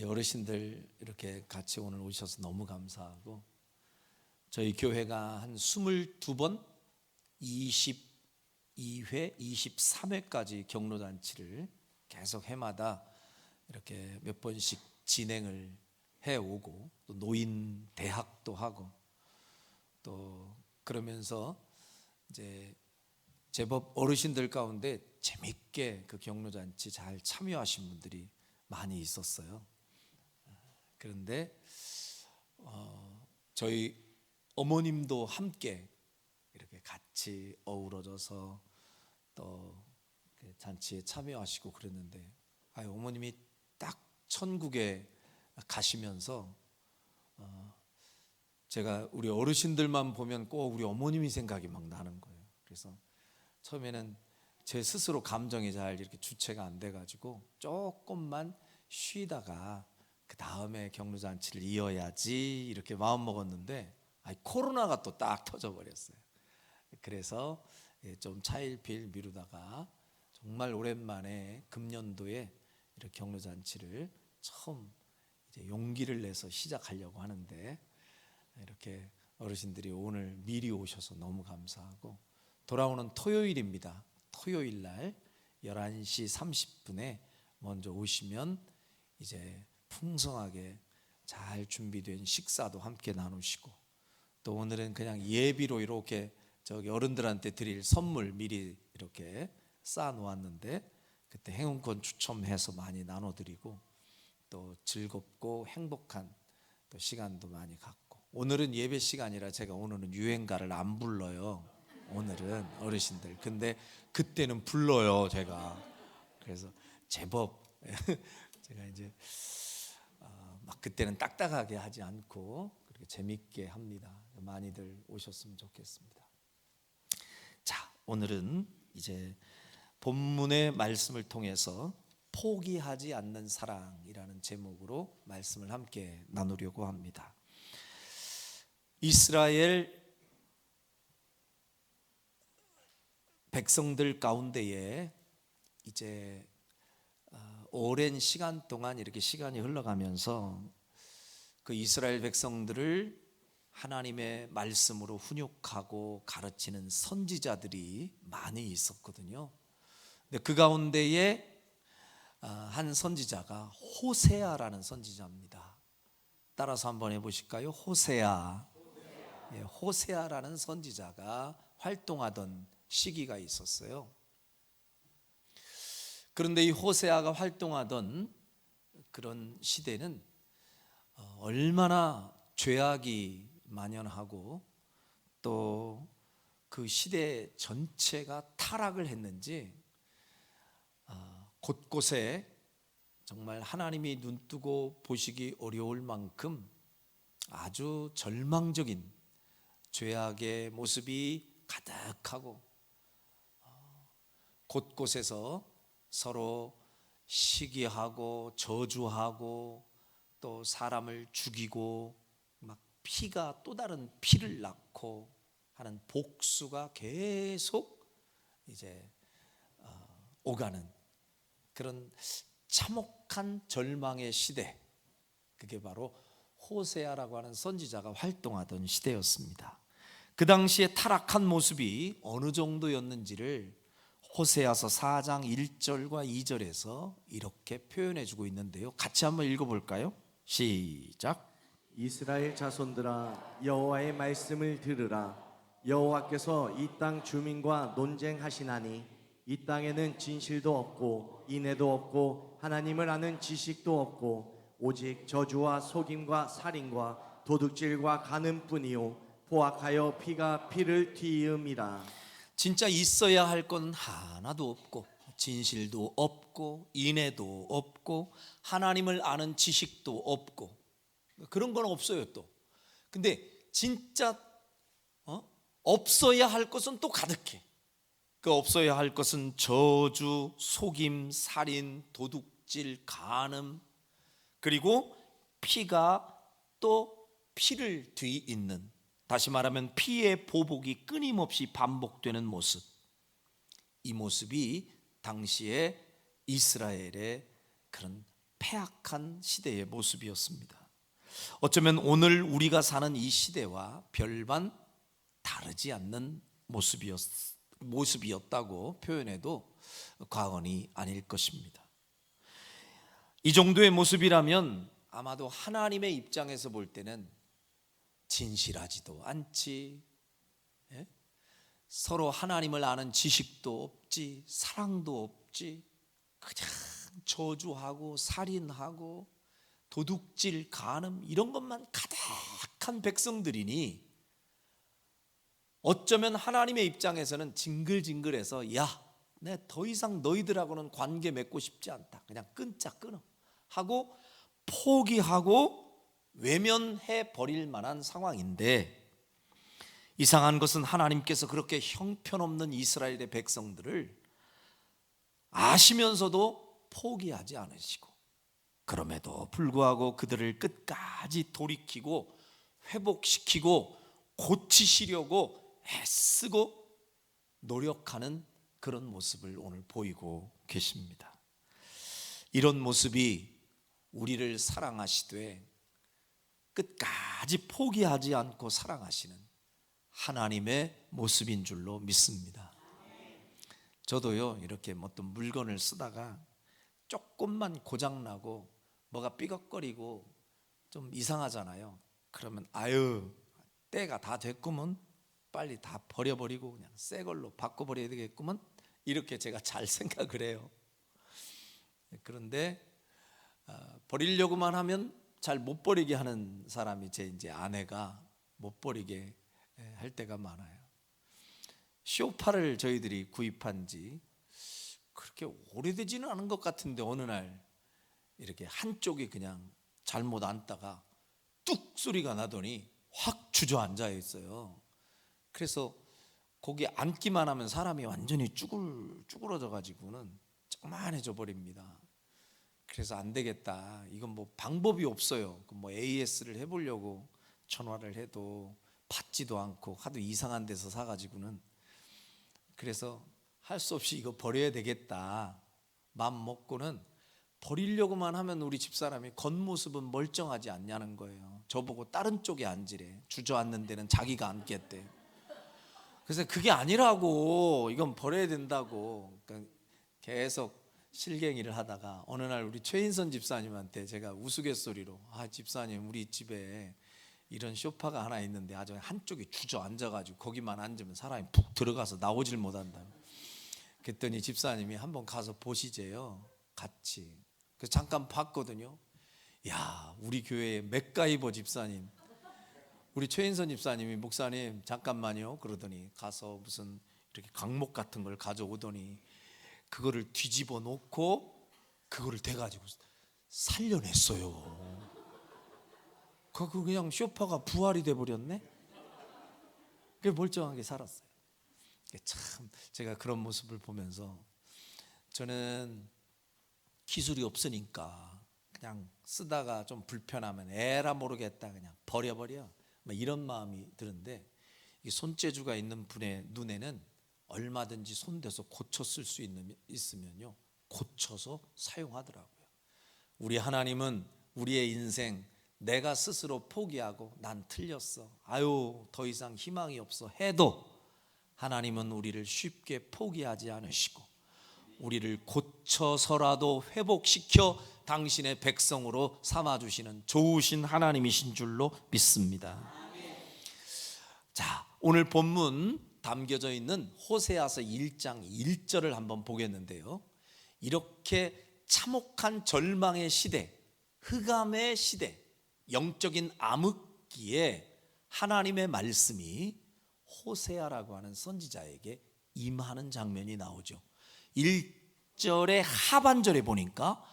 어르신들 이렇게 같이 오늘 오셔서 너무 감사하고, 저희 교회가 한 22번 22회 23회까지 경로잔치를 계속 해마다 이렇게 몇 번씩 진행을 해오고, 또 노인 대학도 하고, 또 그러면서 이제 제법 어르신들 가운데 재밌게 그 경로잔치 잘 참여하신 분들이 많이 있었어요. 그런데 저희 어머님도 함께 이렇게 같이 어우러져서 또 잔치에 참여하시고 그랬는데, 어머님이 딱 천국에 가시면서 제가 우리 어르신들만 보면 꼭 우리 어머님이 생각이 막 나는 거예요. 그래서 처음에는 제 스스로 감정이 잘 이렇게 주체가 안 돼가지고 조금만 쉬다가 그 다음에 경로잔치를 이어야지 이렇게 마음 먹었는데, 코로나가 또 딱 터져버렸어요. 그래서 좀 차일피일 미루다가 정말 오랜만에 금년도에 이렇게 경로잔치를 처음 이제 용기를 내서 시작하려고 하는데, 이렇게 어르신들이 오늘 미리 오셔서 너무 감사하고, 돌아오는 토요일입니다. 토요일 날 11시 30분에 먼저 오시면 이제 풍성하게 잘 준비된 식사도 함께 나누시고, 또 오늘은 그냥 예비로 이렇게 저기 어른들한테 드릴 선물 미리 이렇게 쌓아 놓았는데, 그때 행운권 추첨해서 많이 나눠드리고, 또 즐겁고 행복한 또 시간도 많이 갖고. 오늘은 예배 시간이라 제가 오늘은 유행가를 안 불러요. 오늘은 어르신들, 근데 그때는 불러요 제가. 그래서 제법 제가 이제 막 그때는 딱딱하게 하지 않고 그렇게 재밌게 합니다. 많이들 오셨으면 좋겠습니다. 자, 오늘은 이제 본문의 말씀을 통해서 포기하지 않는 사랑이라는 제목으로 말씀을 함께 나누려고 합니다. 이스라엘 백성들 가운데에 이제 오랜 시간 동안 이렇게 시간이 흘러가면서 그 이스라엘 백성들을 하나님의 말씀으로 훈육하고 가르치는 선지자들이 많이 있었거든요. 근데 그 가운데에 한 선지자가 호세아라는 선지자입니다. 따라서 한번 해보실까요? 호세아. 호세아라는 선지자가 활동하던 시기가 있었어요. 그런데 이 호세아가 활동하던 그런 시대는 얼마나 죄악이 만연하고 또 그 시대 전체가 타락을 했는지, 곳곳에 정말 하나님이 눈뜨고 보시기 어려울 만큼 아주 절망적인 죄악의 모습이 가득하고, 곳곳에서 서로 시기하고 저주하고 또 사람을 죽이고 막 피가 또 다른 피를 낳고 하는 복수가 계속 이제 오가는 그런 참혹한 절망의 시대, 그게 바로 호세아라고 하는 선지자가 활동하던 시대였습니다. 그 당시에 타락한 모습이 어느 정도였는지를 호세아서 4장 1절과 2절에서 이렇게 표현해 주고 있는데요, 같이 한번 읽어볼까요? 시작. 이스라엘 자손들아, 여호와의 말씀을 들으라. 여호와께서 이 땅 주민과 논쟁하시나니 이 땅에는 진실도 없고 인애도 없고 하나님을 아는 지식도 없고 오직 저주와 속임과 살인과 도둑질과 간음뿐이요 포악하여 피가 피를 튀음이라. 진짜 있어야 할 건 하나도 없고 진실도 없고 인애도 없고 하나님을 아는 지식도 없고 그런 건 없어요. 또 근데 진짜 없어야 할 것은 또 가득해. 그 없어야 할 것은 저주, 속임, 살인, 도둑질, 간음, 그리고 피가 또 피를 뒤잇는, 다시 말하면 피의 보복이 끊임없이 반복되는 모습. 이 모습이 당시에 이스라엘의 그런 패악한 시대의 모습이었습니다. 어쩌면 오늘 우리가 사는 이 시대와 별반 다르지 않는 모습이었다고 표현해도 과언이 아닐 것입니다. 이 정도의 모습이라면 아마도 하나님의 입장에서 볼 때는 진실하지도 않지, 서로 하나님을 아는 지식도 없지, 사랑도 없지, 그냥 저주하고 살인하고 도둑질, 간음 이런 것만 가득한 백성들이니 어쩌면 하나님의 입장에서는 징글징글해서 야, 내 더 이상 너희들하고는 관계 맺고 싶지 않다, 그냥 끊자 끊어 하고 포기하고 외면해 버릴 만한 상황인데, 이상한 것은 하나님께서 그렇게 형편없는 이스라엘의 백성들을 아시면서도 포기하지 않으시고, 그럼에도 불구하고 그들을 끝까지 돌이키고 회복시키고 고치시려고 애쓰고 노력하는 그런 모습을 오늘 보이고 계십니다. 이런 모습이 우리를 사랑하시되 끝까지 포기하지 않고 사랑하시는 하나님의 모습인 줄로 믿습니다. 저도요, 이렇게 어떤 물건을 쓰다가 조금만 고장나고 뭐가 삐걱거리고 좀 이상하잖아요. 그러면 아유, 때가 다 됐구먼, 빨리 다 버려버리고 그냥 새 걸로 바꿔버려야 되겠구먼, 이렇게 제가 잘 생각을 해요. 그런데 버리려고만 하면 잘 못 버리게 하는 사람이 제 이제 아내가 못 버리게 할 때가 많아요. 쇼파를 저희들이 구입한 지 그렇게 오래되지는 않은 것 같은데 어느 날 이렇게 한쪽이 그냥 잘못 앉다가 뚝 소리가 나더니 확 주저앉아 있어요. 그래서 거기 앉기만 하면 사람이 완전히 쭈그러져 가지고는 조그만해져 버립니다. 그래서 안 되겠다, 이건 뭐 방법이 없어요. 뭐 AS를 해보려고 전화를 해도 받지도 않고 하도 이상한 데서 사가지고는, 그래서 할 수 없이 이거 버려야 되겠다 마음 먹고는, 버리려고만 하면 우리 집사람이 겉모습은 멀쩡하지 않냐는 거예요. 저보고 다른 쪽에 앉으래. 주저앉는 데는 자기가 앉겠대. 그래서 그게 아니라고, 이건 버려야 된다고. 그러니까 계속 실갱이를 하다가 어느 날 우리 최인선 집사님한테 제가 우스갯소리로 집사님, 우리 집에 이런 소파가 하나 있는데 아주 한쪽이 주저앉아가지고 거기만 앉으면 사람이 푹 들어가서 나오질 못한다. 그랬더니 집사님이 한번 가서 보시재요, 같이. 그래서 잠깐 봤거든요. 야, 우리 교회의 맥가이버 집사님, 우리 최인선 집사님이 목사님 잠깐만요 그러더니 가서 무슨 이렇게 강목 같은 걸 가져오더니 그거를 뒤집어 놓고 그거를 대가지고 살려냈어요. 그거 그냥 소파가 부활이 돼버렸네. 그게 멀쩡하게 살았어요. 참 제가 그런 모습을 보면서 저는 기술이 없으니까 그냥 쓰다가 좀 불편하면 에라 모르겠다 그냥 버려버려, 이런 마음이 드는데, 이 손재주가 있는 분의 눈에는 얼마든지 손대서 고쳐 쓸 수 있으면요 고쳐서 사용하더라고요. 우리 하나님은 우리의 인생 내가 스스로 포기하고 난 틀렸어, 아유 더 이상 희망이 없어 해도 하나님은 우리를 쉽게 포기하지 않으시고 우리를 고쳐서라도 회복시켜 당신의 백성으로 삼아주시는 좋으신 하나님이신 줄로 믿습니다. 자, 오늘 본문 담겨져 있는 호세아서 1장 1절을 한번 보겠는데요, 이렇게 참혹한 절망의 시대, 흑암의 시대, 영적인 암흑기에 하나님의 말씀이 호세아라고 하는 선지자에게 임하는 장면이 나오죠. 1절의 하반절에 보니까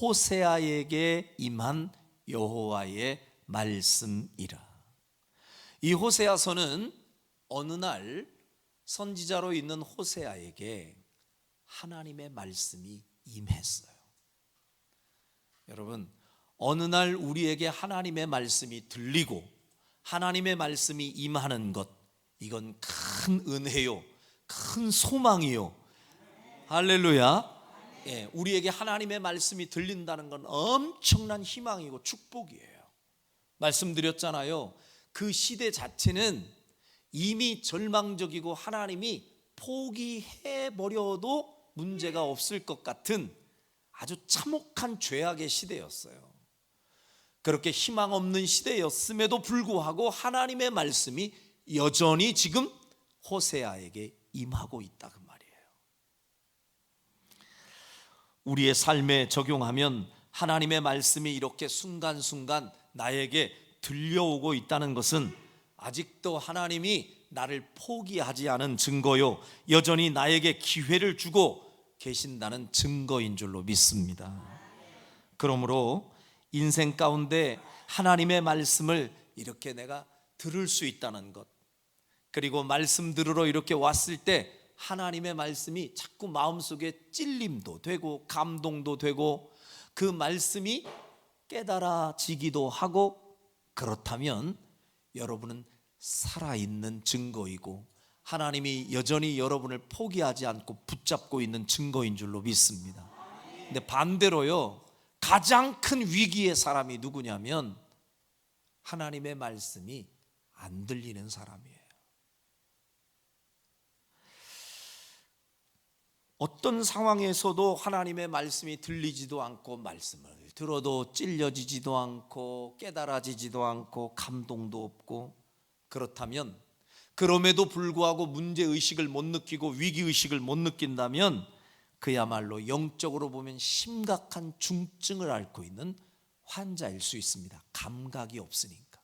호세아에게 임한 여호와의 말씀이라. 이 호세아서는 어느 날 선지자로 있는 호세아에게 하나님의 말씀이 임했어요. 여러분, 어느 날 우리에게 하나님의 말씀이 들리고 하나님의 말씀이 임하는 것, 이건 큰 은혜요, 큰 소망이요. 할렐루야. 우리에게 하나님의 말씀이 들린다는 건 엄청난 희망이고 축복이에요. 말씀드렸잖아요. 그 시대 자체는 이미 절망적이고 하나님이 포기해버려도 문제가 없을 것 같은 아주 참혹한 죄악의 시대였어요. 그렇게 희망 없는 시대였음에도 불구하고 하나님의 말씀이 여전히 지금 호세아에게 임하고 있다 그 말이에요. 우리의 삶에 적용하면 하나님의 말씀이 이렇게 순간순간 나에게 들려오고 있다는 것은 아직도 하나님이 나를 포기하지 않은 증거요, 여전히 나에게 기회를 주고 계신다는 증거인 줄로 믿습니다. 그러므로 인생 가운데 하나님의 말씀을 이렇게 내가 들을 수 있다는 것, 그리고 말씀 들으러 이렇게 왔을 때 하나님의 말씀이 자꾸 마음속에 찔림도 되고 감동도 되고 그 말씀이 깨달아지기도 하고, 그렇다면 여러분은 살아있는 증거이고 하나님이 여전히 여러분을 포기하지 않고 붙잡고 있는 증거인 줄로 믿습니다. 근데 반대로요, 가장 큰 위기의 사람이 누구냐면 하나님의 말씀이 안 들리는 사람이에요. 어떤 상황에서도 하나님의 말씀이 들리지도 않고 말씀을 들어도 찔려지지도 않고 깨달아지지도 않고 감동도 없고, 그렇다면 그럼에도 불구하고 문제의식을 못 느끼고 위기의식을 못 느낀다면 그야말로 영적으로 보면 심각한 중증을 앓고 있는 환자일 수 있습니다. 감각이 없으니까.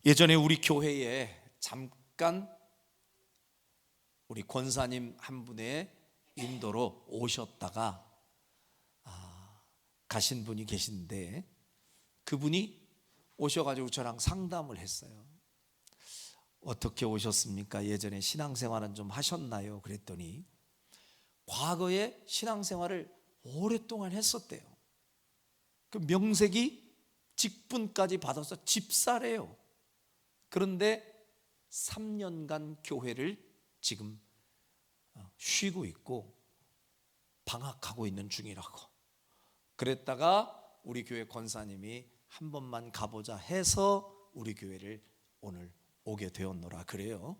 예전에 우리 교회에 잠깐 우리 권사님 한 분의 인도로 오셨다가 가신 분이 계신데, 그분이 오셔가지고 저랑 상담을 했어요. 어떻게 오셨습니까? 예전에 신앙생활은 좀 하셨나요? 그랬더니 과거에 신앙생활을 오랫동안 했었대요. 그 명색이 직분까지 받아서 집사래요. 그런데 3년간 교회를 지금 쉬고 있고 방학하고 있는 중이라고. 그랬다가 우리 교회 권사님이 한 번만 가보자 해서 우리 교회를 오늘 오게 되었노라 그래요.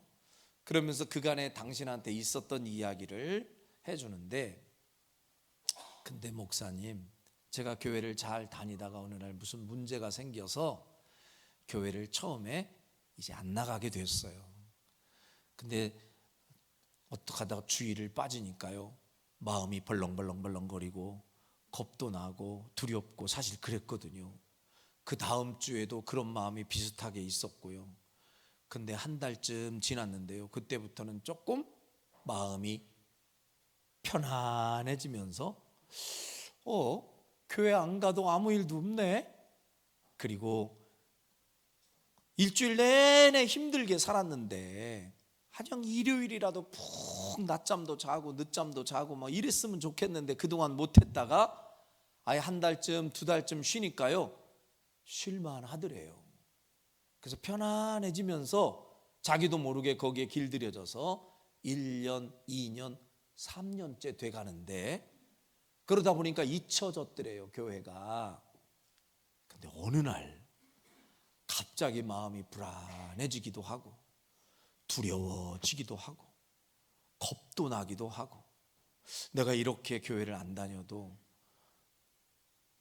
그러면서 그간에 당신한테 있었던 이야기를 해주는데, 근데 목사님, 제가 교회를 잘 다니다가 어느 날 무슨 문제가 생겨서 교회를 처음에 이제 안 나가게 됐어요. 근데 어떻게 하다가 주의를 빠지니까요, 마음이 벌렁벌렁거리고 겁도 나고 두렵고 사실 그랬거든요. 그 다음 주에도 그런 마음이 비슷하게 있었고요. 근데 한 달쯤 지났는데요, 그때부터는 조금 마음이 편안해지면서 교회 안 가도 아무 일도 없네. 그리고 일주일 내내 힘들게 살았는데 하정 일요일이라도 푹 낮잠도 자고 늦잠도 자고 막 이랬으면 좋겠는데 그동안 못했다가 아예 한 달쯤 두 달쯤 쉬니까요, 쉴만 하더래요. 그래서 편안해지면서 자기도 모르게 거기에 길들여져서 1년, 2년, 3년째 돼가는데, 그러다 보니까 잊혀졌더래요, 교회가. 근데 어느 날 갑자기 마음이 불안해지기도 하고 두려워지기도 하고 겁도 나기도 하고, 내가 이렇게 교회를 안 다녀도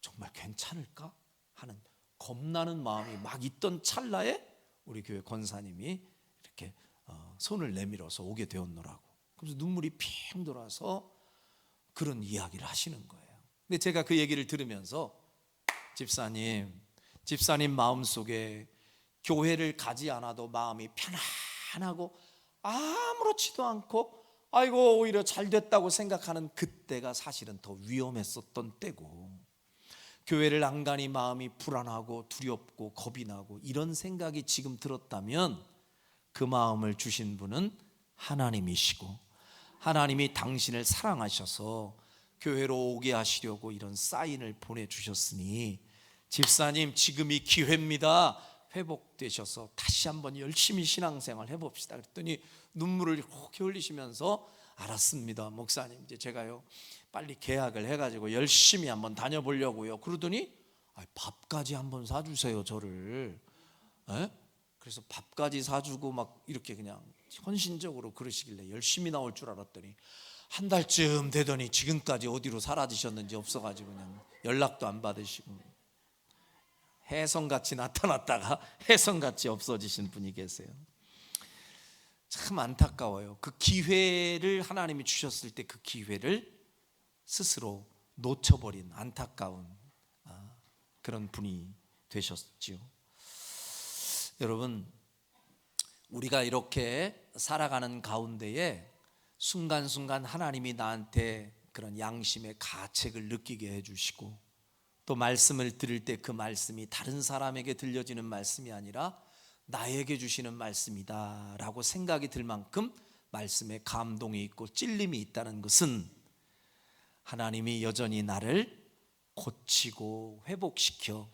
정말 괜찮을까 하는 겁나는 마음이 막 있던 찰나에 우리 교회 권사님이 이렇게 손을 내밀어서 오게 되었노라고. 그래서 눈물이 핑 돌아서 그런 이야기를 하시는 거예요. 근데 제가 그 얘기를 들으면서 집사님 마음속에 교회를 가지 않아도 마음이 편안하고 아무렇지도 않고 아이고 오히려 잘 됐다고 생각하는 그때가 사실은 더 위험했었던 때고, 교회를 안 가니 마음이 불안하고 두렵고 겁이 나고 이런 생각이 지금 들었다면 그 마음을 주신 분은 하나님이시고, 하나님이 당신을 사랑하셔서 교회로 오게 하시려고 이런 사인을 보내주셨으니, 집사님 지금이 기회입니다. 회복되셔서 다시 한번 열심히 신앙생활 해봅시다. 그랬더니 눈물을 이렇게 흘리시면서 알았습니다 목사님, 이제 제가요 빨리 계약을 해가지고 열심히 한번 다녀보려고요. 그러더니 밥까지 한번 사주세요 저를. 에? 그래서 밥까지 사주고 막 이렇게 그냥 헌신적으로 그러시길래 열심히 나올 줄 알았더니 한 달쯤 되더니 지금까지 어디로 사라지셨는지 없어가지고 그냥 연락도 안 받으시고 혜성같이 나타났다가 혜성같이 없어지신 분이 계세요. 참 안타까워요. 그 기회를 하나님이 주셨을 때 그 기회를 스스로 놓쳐버린 안타까운 그런 분이 되셨지요. 여러분, 우리가 이렇게 살아가는 가운데에 순간순간 하나님이 나한테 그런 양심의 가책을 느끼게 해주시고, 또 말씀을 들을 때 그 말씀이 다른 사람에게 들려지는 말씀이 아니라 나에게 주시는 말씀이다 라고 생각이 들 만큼 말씀에 감동이 있고 찔림이 있다는 것은 하나님이 여전히 나를 고치고 회복시켜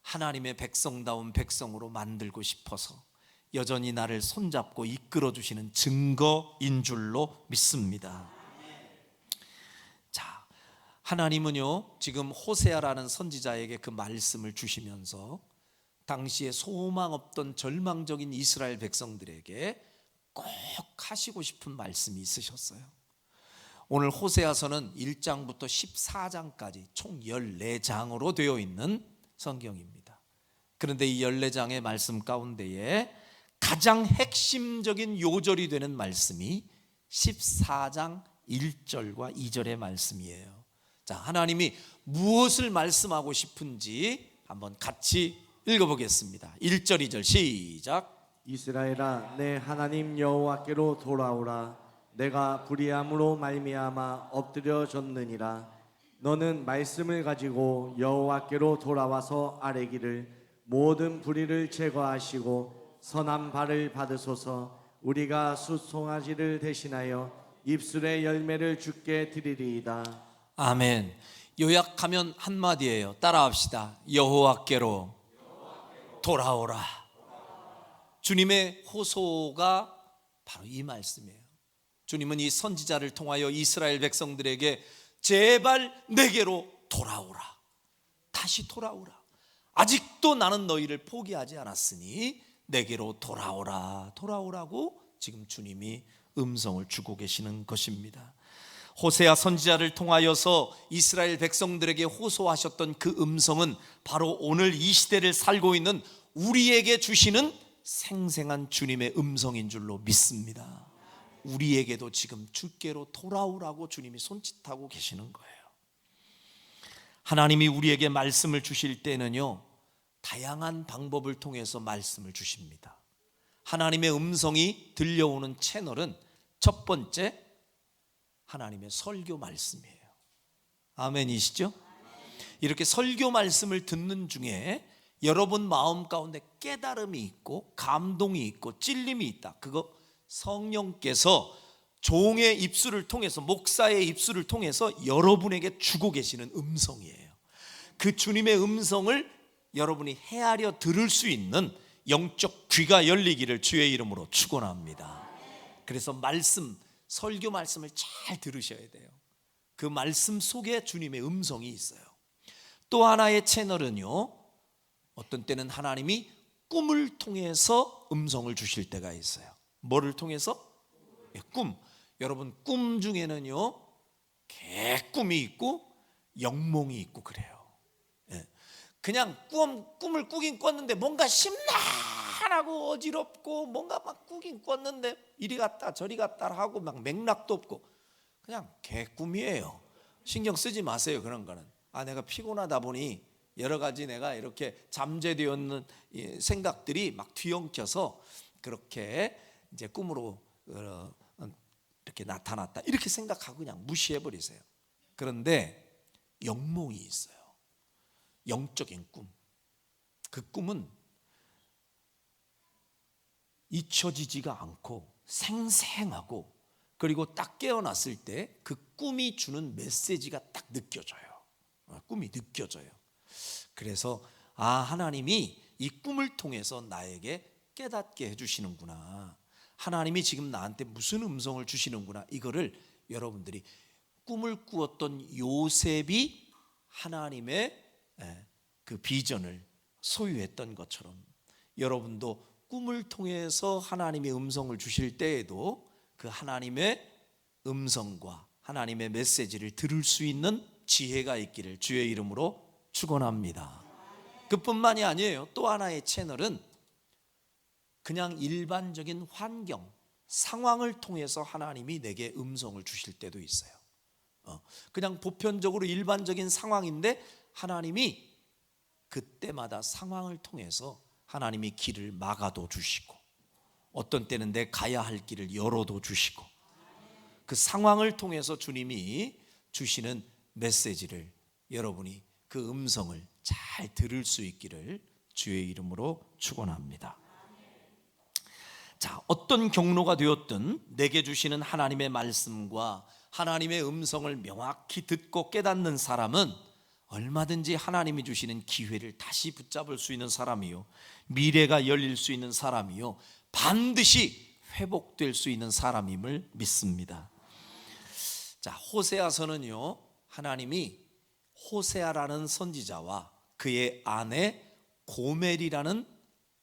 하나님의 백성다운 백성으로 만들고 싶어서 여전히 나를 손잡고 이끌어 주시는 증거인 줄로 믿습니다. 자, 하나님은요 지금 호세아라는 선지자에게 그 말씀을 주시면서 당시에 소망 없던 절망적인 이스라엘 백성들에게 꼭 하시고 싶은 말씀이 있으셨어요. 오늘 호세아서는 1장부터 14장까지 총 14장으로 되어 있는 성경입니다. 그런데 이 14장의 말씀 가운데에 가장 핵심적인 요절이 되는 말씀이 14장 1절과 2절의 말씀이에요. 자, 하나님이 무엇을 말씀하고 싶은지 한번 같이 읽어보겠습니다. 1절 2절 시작. 이스라엘아 내 하나님 여호와께로 돌아오라. 내가 불의함으로 말미암아 엎드려졌느니라. 너는 말씀을 가지고 여호와께로 돌아와서 아뢰기를 모든 불의를 제거하시고 선한 발을 받으소서. 우리가 숫송아지를 대신하여 입술의 열매를 주께 드리리이다. 아멘. 요약하면 한마디예요. 따라합시다. 여호와께로 돌아오라. 주님의 호소가 바로 이 말씀이에요. 주님은 이 선지자를 통하여 이스라엘 백성들에게 제발 내게로 돌아오라, 다시 돌아오라, 아직도 나는 너희를 포기하지 않았으니 내게로 돌아오라, 돌아오라고 지금 주님이 음성을 주고 계시는 것입니다. 호세아 선지자를 통하여서 이스라엘 백성들에게 호소하셨던 그 음성은 바로 오늘 이 시대를 살고 있는 우리에게 주시는 생생한 주님의 음성인 줄로 믿습니다. 우리에게도 지금 주께로 돌아오라고 주님이 손짓하고 계시는 거예요. 하나님이 우리에게 말씀을 주실 때는요 다양한 방법을 통해서 말씀을 주십니다. 하나님의 음성이 들려오는 채널은 첫 번째 하나님의 설교 말씀이에요. 아멘이시죠? 이렇게 설교 말씀을 듣는 중에 여러분 마음 가운데 깨달음이 있고 감동이 있고 찔림이 있다. 그거 성령께서 종의 입술을 통해서, 목사의 입술을 통해서 여러분에게 주고 계시는 음성이에요. 그 주님의 음성을 여러분이 헤아려 들을 수 있는 영적 귀가 열리기를 주의 이름으로 축원합니다. 그래서 말씀, 설교 말씀을 잘 들으셔야 돼요. 그 말씀 속에 주님의 음성이 있어요. 또 하나의 채널은요, 어떤 때는 하나님이 꿈을 통해서 음성을 주실 때가 있어요. 뭐를 통해서? 꿈. 여러분 꿈 중에는요 개꿈이 있고 영몽이 있고 그래요. 그냥 꿈을 꾸긴 꿨는데 뭔가 심란하고 어지럽고 뭔가 막 꾸긴 꿨는데 이리 갔다 저리 갔다 하고 막 맥락도 없고 그냥 개꿈이에요. 신경 쓰지 마세요. 그런 거는 내가 피곤하다 보니 여러 가지 내가 이렇게 잠재되어 있는 생각들이 막 뒤엉켜서 그렇게 이제 꿈으로 이렇게 나타났다 이렇게 생각하고 그냥 무시해 버리세요. 그런데 영몽이 있어요. 영적인 꿈. 그 꿈은 잊혀지지가 않고 생생하고, 그리고 딱 깨어났을 때 그 꿈이 주는 메시지가 딱 느껴져요. 꿈이 느껴져요. 그래서 하나님이 이 꿈을 통해서 나에게 깨닫게 해주시는구나. 하나님이 지금 나한테 무슨 음성을 주시는구나, 이거를 여러분들이 꿈을 꾸었던 요셉이 하나님의 그 비전을 소유했던 것처럼 여러분도 꿈을 통해서 하나님의 음성을 주실 때에도 그 하나님의 음성과 하나님의 메시지를 들을 수 있는 지혜가 있기를 주의 이름으로 축원합니다. 그뿐만이 아니에요. 또 하나의 채널은 그냥 일반적인 환경, 상황을 통해서 하나님이 내게 음성을 주실 때도 있어요. 그냥 보편적으로 일반적인 상황인데 하나님이 그때마다 상황을 통해서 하나님이 길을 막아도 주시고, 어떤 때는 내 가야 할 길을 열어도 주시고, 그 상황을 통해서 주님이 주시는 메시지를 여러분이 그 음성을 잘 들을 수 있기를 주의 이름으로 축원합니다. 자, 어떤 경로가 되었든 내게 주시는 하나님의 말씀과 하나님의 음성을 명확히 듣고 깨닫는 사람은 얼마든지 하나님이 주시는 기회를 다시 붙잡을 수 있는 사람이요, 미래가 열릴 수 있는 사람이요, 반드시 회복될 수 있는 사람임을 믿습니다. 자, 호세아서는요, 하나님이 호세아라는 선지자와 그의 아내 고멜이라는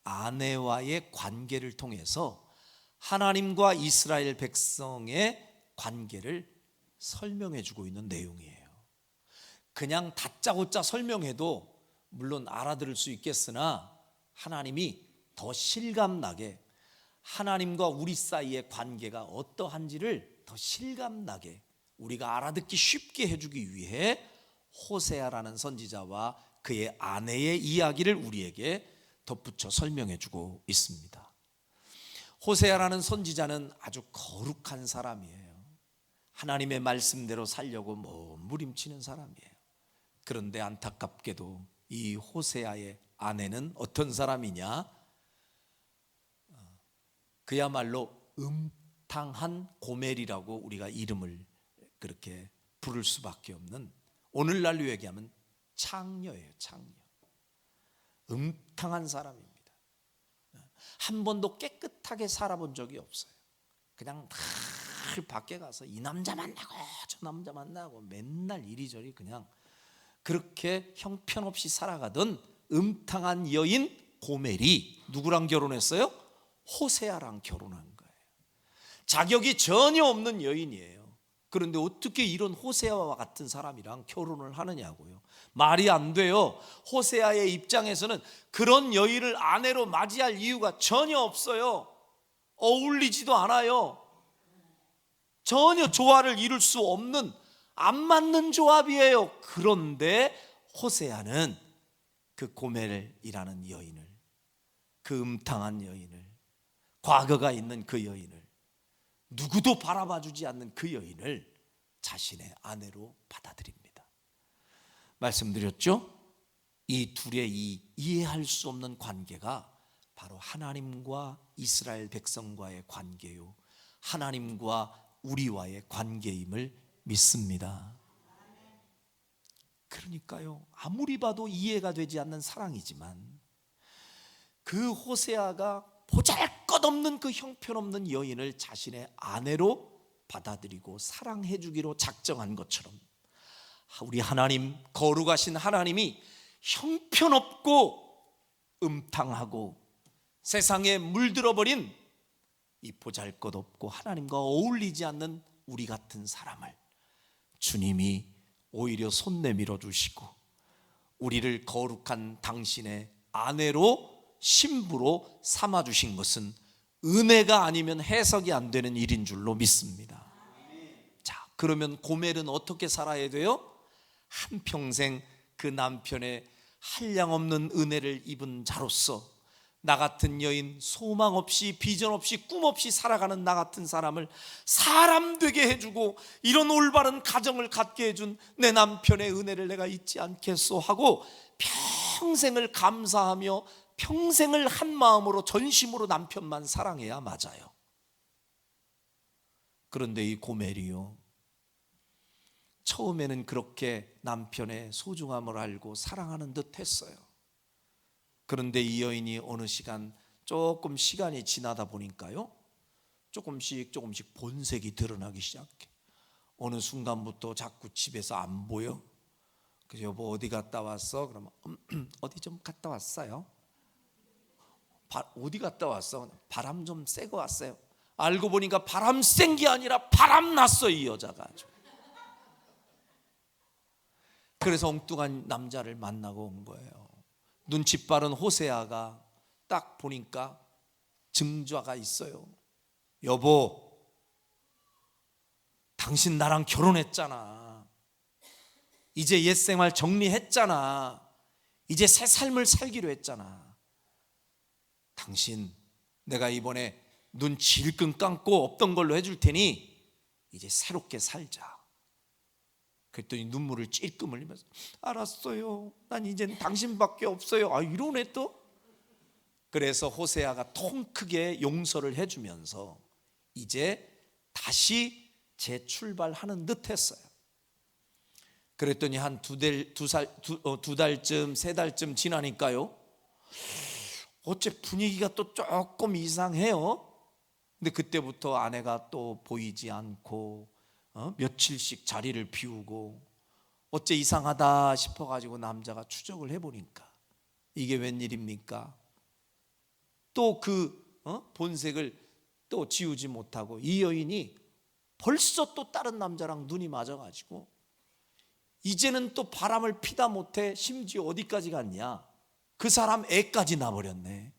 아내와의 관계를 통해서 하나님과 이스라엘 백성의 관계를 설명해 주고 있는 내용이에요. 그냥 다짜고짜 설명해도 물론 알아들을 수 있겠으나 하나님이 더 실감나게, 하나님과 우리 사이의 관계가 어떠한지를 더 실감나게 우리가 알아듣기 쉽게 해주기 위해 호세아라는 선지자와 그의 아내의 이야기를 우리에게 덧붙여 설명해 주고 있습니다. 호세아라는 선지자는 아주 거룩한 사람이에요. 하나님의 말씀대로 살려고 몸부림치는 사람이에요. 그런데 안타깝게도 이 호세아의 아내는 어떤 사람이냐? 그야말로 음탕한 고멜이라고 우리가 이름을 그렇게 부를 수밖에 없는, 오늘날로 얘기하면 창녀예요. 창녀. 음탕한 사람입니다. 한 번도 깨끗하게 살아본 적이 없어요. 그냥 늘 밖에 가서 이 남자 만나고 저 남자 만나고 맨날 이리저리 그냥 그렇게 형편없이 살아가던 음탕한 여인 고멜이 누구랑 결혼했어요? 호세아랑 결혼한 거예요. 자격이 전혀 없는 여인이에요. 그런데 어떻게 이런 호세아와 같은 사람이랑 결혼을 하느냐고요. 말이 안 돼요. 호세아의 입장에서는 그런 여인을 아내로 맞이할 이유가 전혀 없어요. 어울리지도 않아요. 전혀 조화를 이룰 수 없는, 안 맞는 조합이에요. 그런데 호세아는 그 고멜이라는 여인을, 그 음탕한 여인을, 과거가 있는 그 여인을, 누구도 바라봐주지 않는 그 여인을 자신의 아내로 받아들입니다. 말씀드렸죠? 이 둘의 이 이해할 수 없는 관계가 바로 하나님과 이스라엘 백성과의 관계요, 하나님과 우리와의 관계임을 믿습니다. 그러니까요, 아무리 봐도 이해가 되지 않는 사랑이지만 그 호세아가 보잘것없는 그 형편없는 여인을 자신의 아내로 받아들이고 사랑해 주기로 작정한 것처럼 우리 하나님, 거룩하신 하나님이 형편없고 음탕하고 세상에 물들어버린 이 보잘것없고 하나님과 어울리지 않는 우리 같은 사람을 주님이 오히려 손 내밀어 주시고 우리를 거룩한 당신의 아내로, 신부로 삼아 주신 것은 은혜가 아니면 해석이 안 되는 일인 줄로 믿습니다. 자, 그러면 고멜은 어떻게 살아야 돼요? 한평생 그 남편의 한량없는 은혜를 입은 자로서 나 같은 여인, 소망 없이 비전 없이 꿈 없이 살아가는 나 같은 사람을 사람 되게 해주고 이런 올바른 가정을 갖게 해준 내 남편의 은혜를 내가 잊지 않겠소 하고 평생을 감사하며 평생을 한 마음으로 전심으로 남편만 사랑해야 맞아요. 그런데 이 고멜이요, 처음에는 그렇게 남편의 소중함을 알고 사랑하는 듯 했어요. 그런데 이 여인이 어느 시간 조금 시간이 지나다 보니까요, 조금씩 본색이 드러나기 시작해. 어느 순간부터 자꾸 집에서 안 보여. 그래서 여보 어디 갔다 왔어? 그러면 어디 좀 갔다 왔어요. 어디 갔다 왔어? 바람 좀 쐬고 왔어요. 알고 보니까 바람 쐰 게 아니라 바람 났어, 이 여자가. 그래서 엉뚱한 남자를 만나고 온 거예요. 눈치 빠른 호세아가 딱 보니까 증좌가 있어요. 여보, 당신 나랑 결혼했잖아. 이제 옛 생활 정리했잖아. 이제 새 삶을 살기로 했잖아. 당신 내가 이번에 눈 질끈 감고 없던 걸로 해줄 테니 이제 새롭게 살자. 그랬더니 눈물을 찔끔 흘리면서 알았어요. 난 이젠 당신밖에 없어요. 아, 이러네 또. 그래서 호세아가 통 크게 용서를 해주면서 이제 다시 재출발하는 듯 했어요. 그랬더니 한 두 달쯤 세 달쯤 지나니까요, 어째 분위기가 또 조금 이상해요. 근데 그때부터 아내가 또 보이지 않고 며칠씩 자리를 비우고, 어째 이상하다 싶어가지고 남자가 추적을 해보니까 이게 웬일입니까? 또 그 본색을 또 지우지 못하고 이 여인이 벌써 또 다른 남자랑 눈이 맞아가지고 이제는 또 바람을 피다 못해 심지어 어디까지 갔냐, 그 사람 애까지 나버렸네.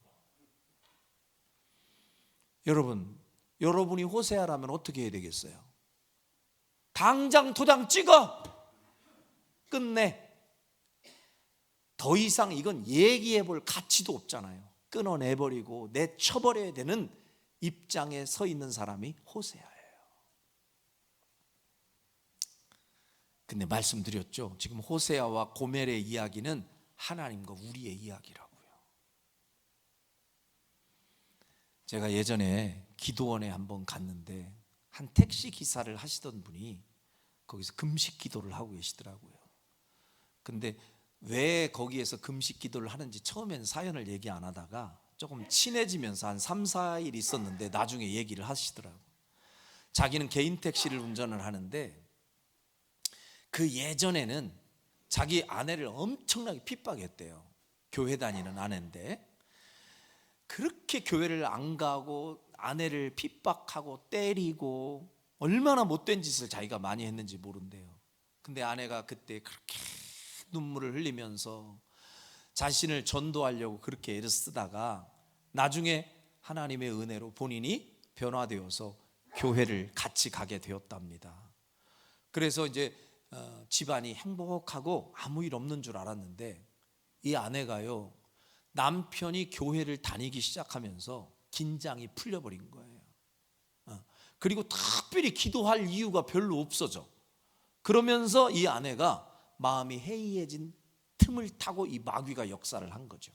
여러분이 호세아라면 어떻게 해야 되겠어요? 당장 도장 찍어! 끝내. 더 이상 이건 얘기해 볼 가치도 없잖아요. 끊어내버리고 내쳐버려야 되는 입장에 서 있는 사람이 호세아예요. 근데 말씀드렸죠, 지금 호세아와 고멜의 이야기는 하나님과 우리의 이야기라고요. 제가 예전에 기도원에 한번 갔는데 한 택시 기사를 하시던 분이 거기서 금식 기도를 하고 계시더라고요. 근데 왜 거기에서 금식 기도를 하는지 처음엔 사연을 얘기 안 하다가 조금 친해지면서 한 3, 4일 있었는데 나중에 얘기를 하시더라고요. 자기는 개인 택시를 운전을 하는데 그 예전에는 자기 아내를 엄청나게 핍박했대요. 교회 다니는 아내인데 그렇게 교회를 안 가고 아내를 핍박하고 때리고 얼마나 못된 짓을 자기가 많이 했는지 모른대요. 근데 아내가 그때 그렇게 눈물을 흘리면서 자신을 전도하려고 그렇게 애를 쓰다가 나중에 하나님의 은혜로 본인이 변화되어서 교회를 같이 가게 되었답니다. 그래서 이제 집안이 행복하고 아무 일 없는 줄 알았는데 이 아내가요, 남편이 교회를 다니기 시작하면서 긴장이 풀려버린 거예요. 그리고 특별히 기도할 이유가 별로 없어져. 그러면서 이 아내가 마음이 해이해진 틈을 타고 이 마귀가 역사를 한 거죠.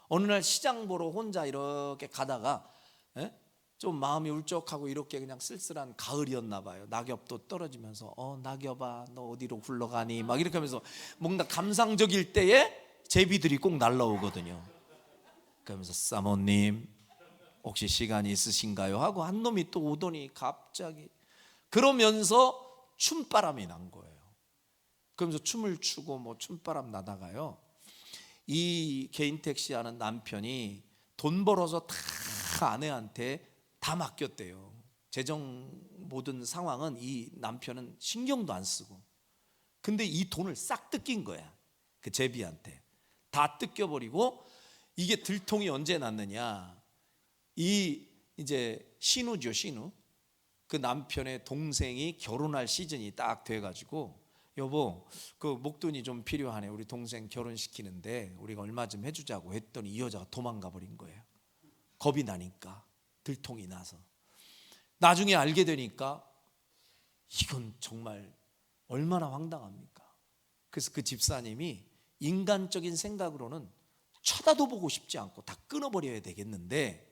어느 날 시장 보러 혼자 이렇게 가다가 좀 마음이 울적하고 이렇게 그냥 쓸쓸한 가을이었나 봐요. 낙엽도 떨어지면서 낙엽아 너 어디로 굴러가니 막 이렇게 하면서 뭔가 감상적일 때에 제비들이 꼭 날라오거든요. 그러면서 사모님 혹시 시간이 있으신가요? 하고 한 놈이 또 오더니 갑자기 그러면서 춤바람이 난 거예요. 그러면서 춤을 추고 뭐 춤바람 나다가요, 이 개인 택시 하는 남편이 돈 벌어서 다 아내한테 다 맡겼대요. 재정 모든 상황은 이 남편은 신경도 안 쓰고. 근데 이 돈을 싹 뜯긴 거야. 그 제비한테 다 뜯겨버리고. 이게 들통이 언제 났느냐, 이제 신우죠, 신우. 그 남편의 동생이 결혼할 시즌이 딱 돼가지고 여보 그 목돈이 좀 필요하네, 우리 동생 결혼시키는데 우리가 얼마 좀 해주자고 했더니 이 여자가 도망가 버린 거예요. 겁이 나니까, 들통이 나서. 나중에 알게 되니까 이건 정말 얼마나 황당합니까? 그래서 그 집사님이 인간적인 생각으로는 쳐다도 보고 싶지 않고 다 끊어버려야 되겠는데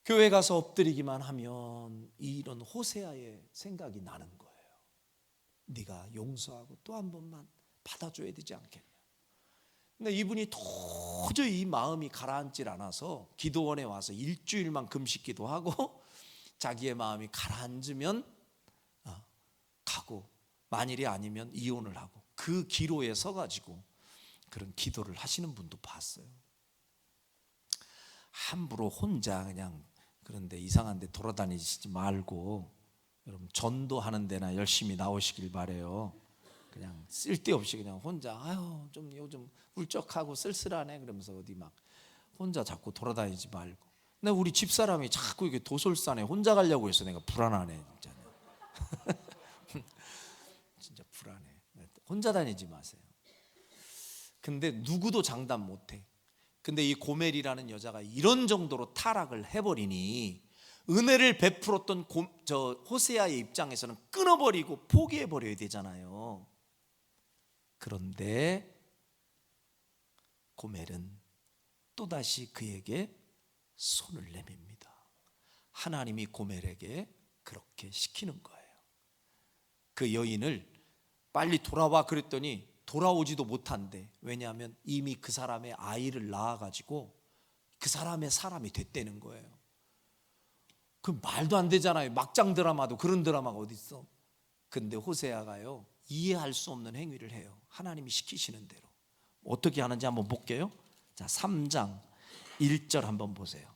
교회 가서 엎드리기만 하면 이런 호세아의 생각이 나는 거예요. 네가 용서하고 또 한 번만 받아줘야 되지 않겠냐. 근데 이분이 도저히 이 마음이 가라앉질 않아서 기도원에 와서 일주일만 금식기도 하고 자기의 마음이 가라앉으면 가고 만일이 아니면 이혼을 하고 그 기로에 서가지고 그런 기도를 하시는 분도 봤어요. 함부로 혼자 그냥 그런데 이상한 데 돌아다니지 말고 여러분 전도하는 데나 열심히 나오시길 바래요. 그냥 쓸데없이 그냥 혼자 아유 좀 요즘 울적하고 쓸쓸하네 그러면서 어디 막 혼자 자꾸 돌아다니지 말고. 근데 우리 집사람이 자꾸 이게 도솔산에 혼자 가려고 해서 내가 불안하네 진짜. 진짜 불안해. 혼자 다니지 마세요. 근데 누구도 장담 못해. 근데 이 고멜이라는 여자가 이런 정도로 타락을 해버리니 은혜를 베풀었던 호세아의 입장에서는 끊어버리고 포기해버려야 되잖아요. 그런데 고멜은 또다시 그에게 손을 내밉니다. 하나님이 고멜에게 그렇게 시키는 거예요. 그 여인을 빨리 돌아와 그랬더니 돌아오지도 못한대. 왜냐하면 이미 그 사람의 아이를 낳아가지고 그 사람의 사람이 됐다는 거예요. 그 말도 안 되잖아요. 막장 드라마도 그런 드라마가 어디 있어. 근데 호세아가요 이해할 수 없는 행위를 해요. 하나님이 시키시는 대로. 어떻게 하는지 한번 볼게요. 자, 3장 1절 한번 보세요.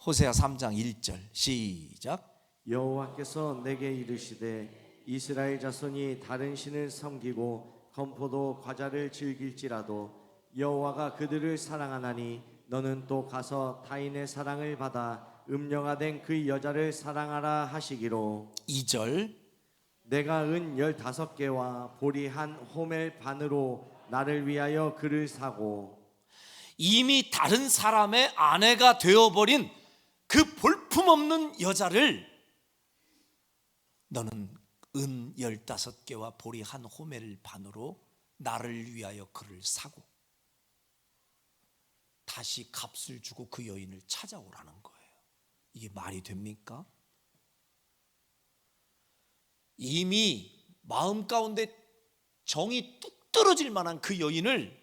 호세아 3장 1절 시작. 여호와께서 내게 이르시되 이스라엘 자손이 다른 신을 섬기고 건포도 과자를 즐길지라도 여호와가 그들을 사랑하나니 너는 또 가서 타인의 사랑을 받아 음녀가 된 그 여자를 사랑하라 하시기로. 2절 내가 은 15개와 보리 한 호멜 반으로 나를 위하여 그를 사고. 이미 다른 사람의 아내가 되어버린 그 볼품없는 여자를 너는 은 15개와 보리 한 호멜 반으로 나를 위하여 그를 사고 다시 값을 주고 그 여인을 찾아오라는 거예요. 이게 말이 됩니까? 이미 마음 가운데 정이 뚝 떨어질 만한 그 여인을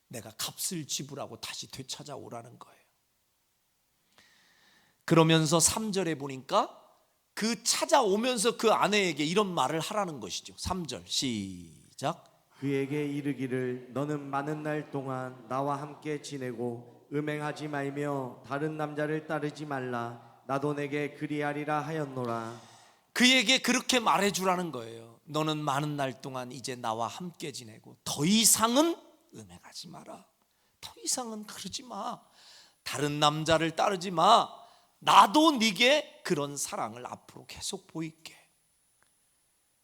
내가 값을 지불하고 다시 되찾아오라는 거예요. 그러면서 3절에 보니까 그 찾아오면서 그 아내에게 이런 말을 하라는 것이죠. 3절 시작. 그에게 이르기를 너는 많은 날 동안 나와 함께 지내고 음행하지 말며 다른 남자를 따르지 말라. 나도 내게 그리하리라 하였노라. 그에게 그렇게 말해주라는 거예요. 너는 많은 날 동안 이제 나와 함께 지내고 더 이상은 음행하지 마라. 더 이상은 그러지 마. 다른 남자를 따르지 마. 나도 네게 그런 사랑을 앞으로 계속 보일게.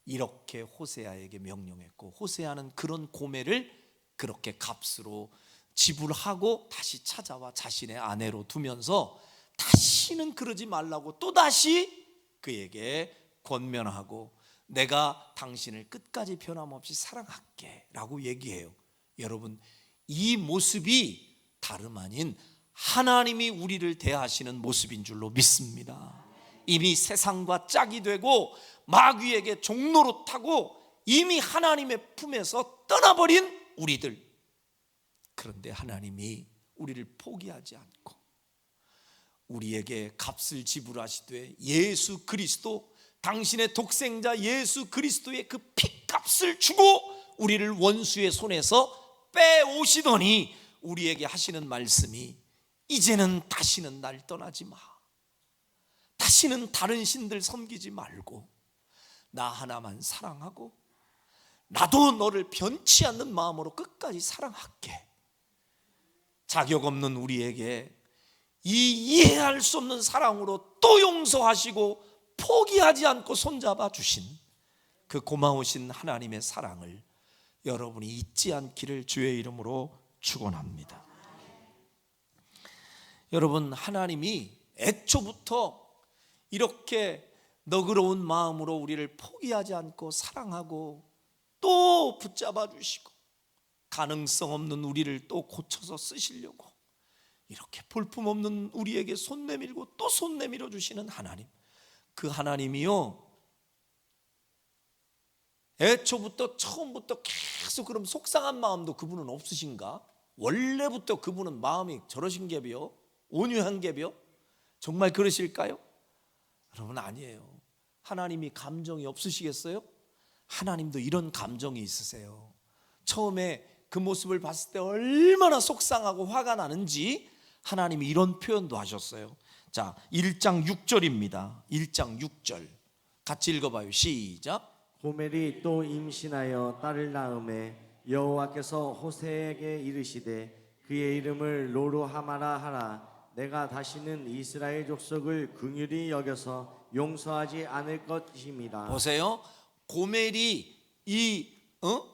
이렇게 호세아에게 명령했고 호세아는 그런 고멜을 그렇게 값으로 지불하고 다시 찾아와 자신의 아내로 두면서 다시는 그러지 말라고 또다시 그에게 권면하고 내가 당신을 끝까지 변함없이 사랑할게 라고 얘기해요. 여러분, 이 모습이 다름 아닌 하나님이 우리를 대하시는 모습인 줄로 믿습니다. 이미 세상과 짝이 되고 마귀에게 종로로 타고 이미 하나님의 품에서 떠나버린 우리들. 그런데 하나님이 우리를 포기하지 않고 우리에게 값을 지불하시되 예수 그리스도, 당신의 독생자 예수 그리스도의 그 피값을 주고 우리를 원수의 손에서 빼오시더니 우리에게 하시는 말씀이 이제는 다시는 날 떠나지 마. 다시는 다른 신들 섬기지 말고 나 하나만 사랑하고 나도 너를 변치 않는 마음으로 끝까지 사랑할게. 자격 없는 우리에게 이 이해할 수 없는 사랑으로 또 용서하시고 포기하지 않고 손잡아 주신 그 고마우신 하나님의 사랑을 여러분이 잊지 않기를 주의 이름으로 축원합니다. 여러분, 하나님이 애초부터 이렇게 너그러운 마음으로 우리를 포기하지 않고 사랑하고 또 붙잡아 주시고 가능성 없는 우리를 또 고쳐서 쓰시려고 이렇게 볼품없는 우리에게 손 내밀고 또 손 내밀어 주시는 하나님, 그 하나님이요 애초부터 처음부터 계속 그럼 속상한 마음도 그분은 없으신가? 원래부터 그분은 마음이 저러신 갭이요? 온유한 갭이요? 정말 그러실까요? 여러분 아니에요. 하나님이 감정이 없으시겠어요? 하나님도 이런 감정이 있으세요. 처음에 그 모습을 봤을 때 얼마나 속상하고 화가 나는지 하나님이 이런 표현도 하셨어요. 자, 1장 6절입니다. 1장 6절 같이 읽어봐요. 시작. 고멜이 또 임신하여 딸을 낳음에 여호와께서 호세에게 이르시되 그의 이름을 로루하마라 하라. 내가 다시는 이스라엘 족속을 긍휼히 여겨서 용서하지 않을 것임이라. 보세요. 고멜이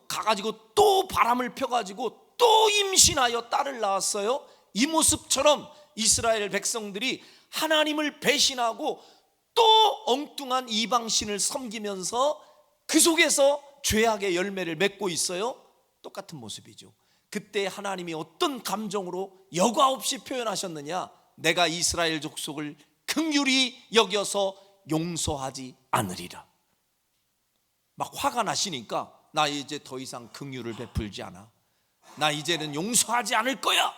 가가지고 또 바람을 펴가지고 또 임신하여 딸을 낳았어요. 이 모습처럼 이스라엘 백성들이 하나님을 배신하고 또 엉뚱한 이방신을 섬기면서 그 속에서 죄악의 열매를 맺고 있어요. 똑같은 모습이죠. 그때 하나님이 어떤 감정으로 여과 없이 표현하셨느냐? 내가 이스라엘 족속을 긍휼히 여겨서 용서하지 않으리라. 막 화가 나시니까 나 이제 더 이상 긍휼을 베풀지 않아. 나 이제는 용서하지 않을 거야.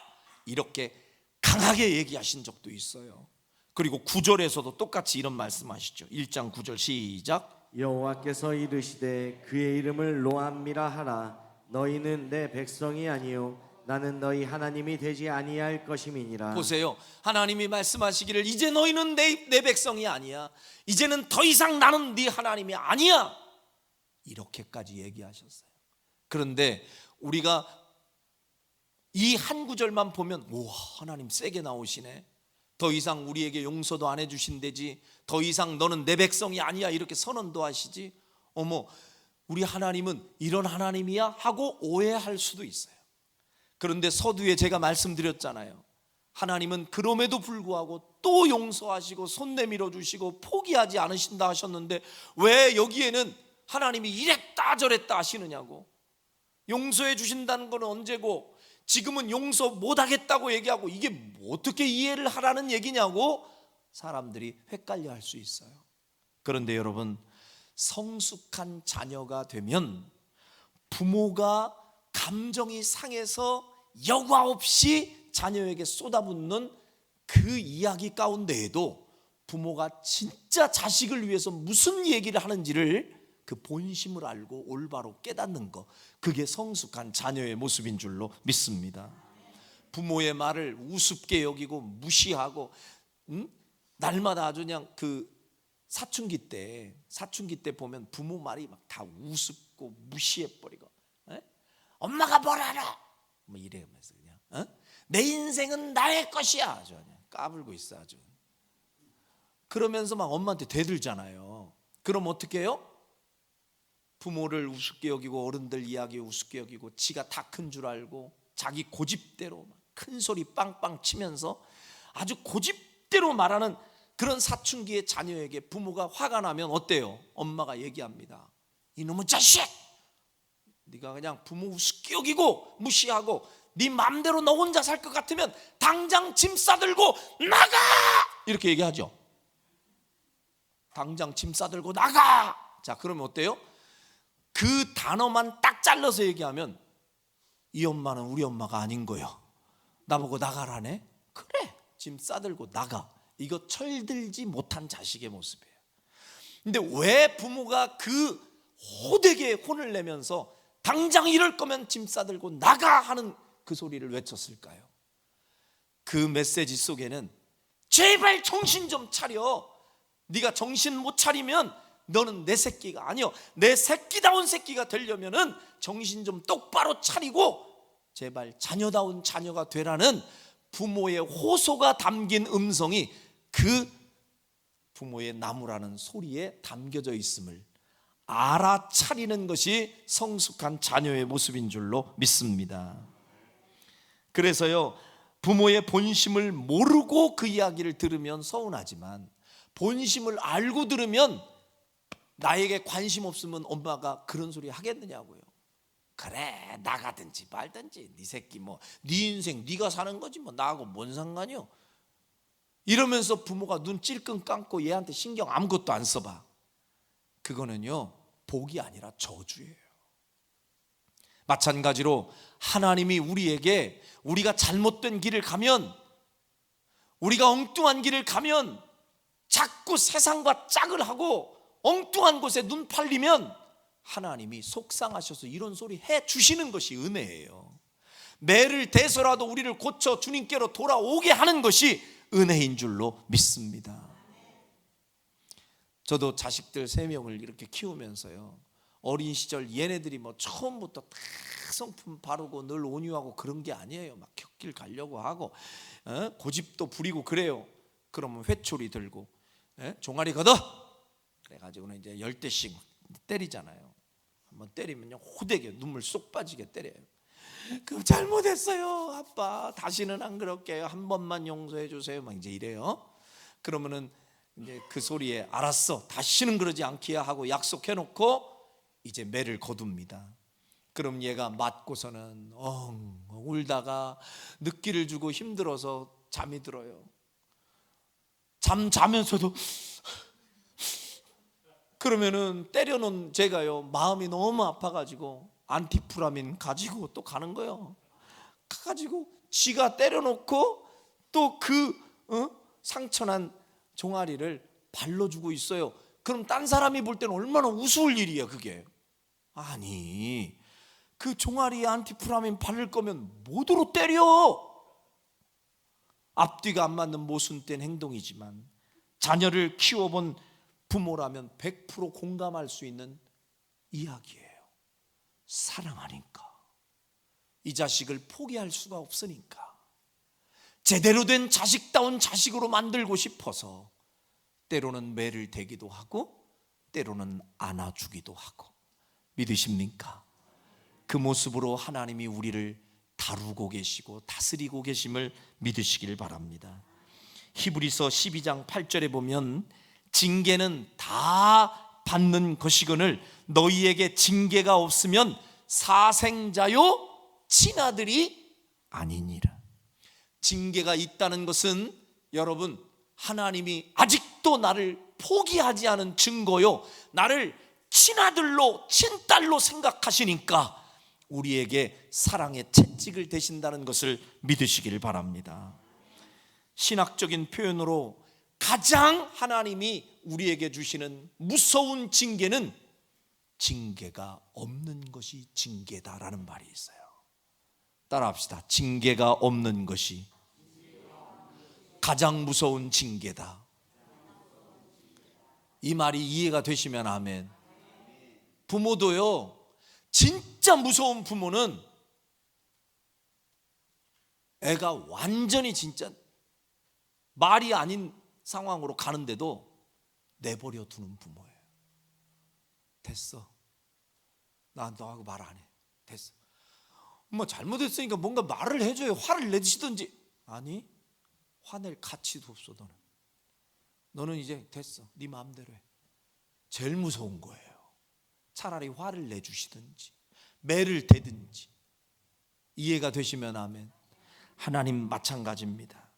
이렇게 강하게 얘기하신 적도 있어요. 그리고 9절에서도 똑같이 이런 말씀하시죠. 1장 9절 시작. 여호와께서 이르시되 그의 이름을 로암미라 하라. 너희는 내 백성이 아니요 나는 너희 하나님이 되지 아니할 것임이니라. 보세요. 하나님이 말씀하시기를 이제 너희는 내 백성이 아니야. 이제는 더 이상 나는 네 하나님이 아니야. 이렇게까지 얘기하셨어요. 그런데 우리가 이 한 구절만 보면 오, 하나님 세게 나오시네. 더 이상 우리에게 용서도 안 해주신대지. 더 이상 너는 내 백성이 아니야. 이렇게 선언도 하시지. 어머, 우리 하나님은 이런 하나님이야? 하고 오해할 수도 있어요. 그런데 서두에 제가 말씀드렸잖아요. 하나님은 그럼에도 불구하고 또 용서하시고 손 내밀어 주시고 포기하지 않으신다 하셨는데 왜 여기에는 하나님이 이랬다 저랬다 하시느냐고. 용서해 주신다는 건 언제고 지금은 용서 못하겠다고 얘기하고 이게 어떻게 이해를 하라는 얘기냐고 사람들이 헷갈려 할 수 있어요. 그런데 여러분, 성숙한 자녀가 되면 부모가 감정이 상해서 여과 없이 자녀에게 쏟아붓는 그 이야기 가운데에도 부모가 진짜 자식을 위해서 무슨 얘기를 하는지를 그 본심을 알고 올바로 깨닫는 것, 그게 성숙한 자녀의 모습인 줄로 믿습니다. 부모의 말을 우습게 여기고 무시하고 날마다 아주 그냥 그 사춘기 때 보면 부모 말이 막 다 우습고 무시해버리고 엄마가 뭘 알아? 뭐 이래면서 그냥 내 인생은 나의 것이야. 아주 그냥 까불고 있어 아주. 그러면서 막 엄마한테 대들잖아요. 그럼 어떻게 해요? 부모를 우습게 여기고 어른들 이야기 우습게 여기고 지가 다 큰 줄 알고 자기 고집대로 큰 소리 빵빵 치면서 아주 고집대로 말하는 그런 사춘기의 자녀에게 부모가 화가 나면 어때요? 엄마가 얘기합니다. 이놈의 자식! 네가 그냥 부모 우습게 여기고 무시하고 네 맘대로 너 혼자 살 것 같으면 당장 짐 싸들고 나가! 이렇게 얘기하죠. 당장 짐 싸들고 나가! 자, 그러면 어때요? 그 단어만 딱 잘라서 얘기하면 이 엄마는 우리 엄마가 아닌 거요. 나보고 나가라네? 그래, 짐 싸들고 나가. 이거 철들지 못한 자식의 모습이에요. 근데 왜 부모가 그 호되게 혼을 내면서 당장 이럴 거면 짐 싸들고 나가 하는 그 소리를 외쳤을까요? 그 메시지 속에는 제발 정신 좀 차려. 네가 정신 못 차리면 너는 내 새끼가 아니여. 내 새끼다운 새끼가 되려면은 정신 좀 똑바로 차리고 제발 자녀다운 자녀가 되라는 부모의 호소가 담긴 음성이 그 부모의 나무라는 소리에 담겨져 있음을 알아차리는 것이 성숙한 자녀의 모습인 줄로 믿습니다. 그래서요, 부모의 본심을 모르고 그 이야기를 들으면 서운하지만 본심을 알고 들으면 나에게 관심 없으면 엄마가 그런 소리 하겠느냐고요. 그래, 나가든지 말든지 네 새끼 뭐 네 인생 네가 사는 거지 뭐 나하고 뭔 상관이요. 이러면서 부모가 눈 찔끔 감고 얘한테 신경 아무것도 안 써봐. 그거는요, 복이 아니라 저주예요. 마찬가지로 하나님이 우리에게 우리가 잘못된 길을 가면, 우리가 엉뚱한 길을 가면, 자꾸 세상과 짝을 하고 엉뚱한 곳에 눈 팔리면 하나님이 속상하셔서 이런 소리 해 주시는 것이 은혜예요. 매를 대서라도 우리를 고쳐 주님께로 돌아오게 하는 것이 은혜인 줄로 믿습니다. 저도 자식들 3명을 이렇게 키우면서요, 어린 시절 얘네들이 뭐 처음부터 다 성품 바르고 늘 온유하고 그런 게 아니에요. 막 곁길 가려고 하고 고집도 부리고 그래요. 그러면 회초리 들고 종아리 걷어! 그래가지고는 이제 10대씩 때리잖아요. 한번 때리면요 호되게 눈물 쏙 빠지게 때려요. 그 잘못했어요 아빠, 다시는 안 그럴게요, 한 번만 용서해 주세요, 막 이제 이래요. 그러면은 이제 그 소리에 알았어, 다시는 그러지 않기야 하고 약속해 놓고 이제 매를 거둡니다. 그럼 얘가 맞고서는 울다가 늦기를 주고 힘들어서 잠이 들어요. 자면서도 그러면은 때려놓은 제가요 마음이 너무 아파가지고 안티프라민 가지고 또 가는 거예요. 가가지고 지가 때려놓고 또 그 상처난 종아리를 발라주고 있어요. 그럼 딴 사람이 볼 때는 얼마나 우스울 일이야 그게. 아니, 그 종아리에 안티프라민 바를 거면 뭐도로 때려? 앞뒤가 안 맞는 모순된 행동이지만 자녀를 키워본 부모라면 100% 공감할 수 있는 이야기예요. 사랑하니까, 이 자식을 포기할 수가 없으니까, 제대로 된 자식다운 자식으로 만들고 싶어서 때로는 매를 대기도 하고 때로는 안아주기도 하고. 믿으십니까? 그 모습으로 하나님이 우리를 다루고 계시고 다스리고 계심을 믿으시길 바랍니다. 히브리서 12장 8절에 보면 징계는 다 받는 것이거늘 너희에게 징계가 없으면 사생자요 친아들이 아니니라. 징계가 있다는 것은 여러분, 하나님이 아직도 나를 포기하지 않은 증거요, 나를 친아들로 친딸로 생각하시니까 우리에게 사랑의 채찍을 대신다는 것을 믿으시길 바랍니다. 신학적인 표현으로 가장 하나님이 우리에게 주시는 무서운 징계는 징계가 없는 것이 징계다라는 말이 있어요. 따라합시다. 징계가 없는 것이 가장 무서운 징계다. 이 말이 이해가 되시면 아멘. 부모도요, 진짜 무서운 부모는 애가 완전히 진짜 말이 아닌 상황으로 가는데도 내버려 두는 부모예요. 됐어, 나 너하고 말 안 해. 됐어. 뭐 잘못했으니까 뭔가 말을 해줘요. 화를 내시든지. 아니, 화낼 가치도 없어. 너는 이제 됐어, 네 마음대로 해. 제일 무서운 거예요. 차라리 화를 내주시든지 매를 대든지. 이해가 되시면 아멘. 하나님 마찬가지입니다.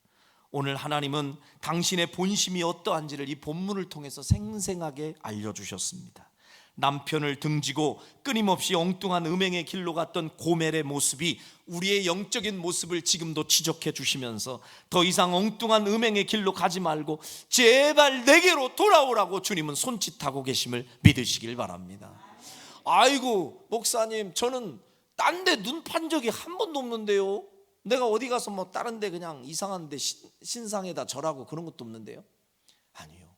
오늘 하나님은 당신의 본심이 어떠한지를 이 본문을 통해서 생생하게 알려주셨습니다. 남편을 등지고 끊임없이 엉뚱한 음행의 길로 갔던 고멜의 모습이 우리의 영적인 모습을 지금도 지적해 주시면서 더 이상 엉뚱한 음행의 길로 가지 말고 제발 내게로 돌아오라고 주님은 손짓하고 계심을 믿으시길 바랍니다. 아이고 목사님, 저는 딴 데 눈 판 적이 한 번도 없는데요. 내가 어디 가서 뭐 다른 데 그냥 이상한 데 신상에다 절하고 그런 것도 없는데요. 아니요,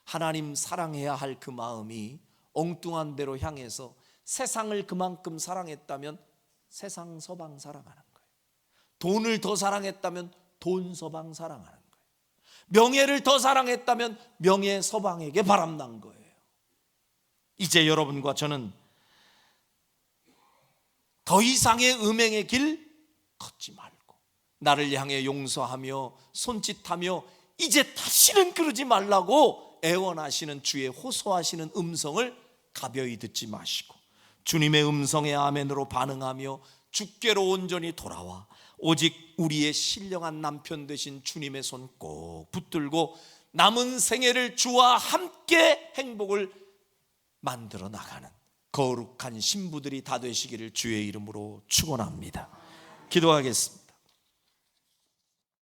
하나님 사랑해야 할 그 마음이 엉뚱한 데로 향해서 세상을 그만큼 사랑했다면 세상 서방 사랑하는 거예요. 돈을 더 사랑했다면 돈 서방 사랑하는 거예요. 명예를 더 사랑했다면 명예 서방에게 바람난 거예요. 이제 여러분과 저는 더 이상의 음행의 길 걷지 말고 나를 향해 용서하며 손짓하며 이제 다시는 그러지 말라고 애원하시는 주의 호소하시는 음성을 가벼이 듣지 마시고 주님의 음성에 아멘으로 반응하며 주께로 온전히 돌아와 오직 우리의 신령한 남편 되신 주님의 손 꼭 붙들고 남은 생애를 주와 함께 행복을 만들어 나가는 거룩한 신부들이 다 되시기를 주의 이름으로 축원합니다. 기도하겠습니다.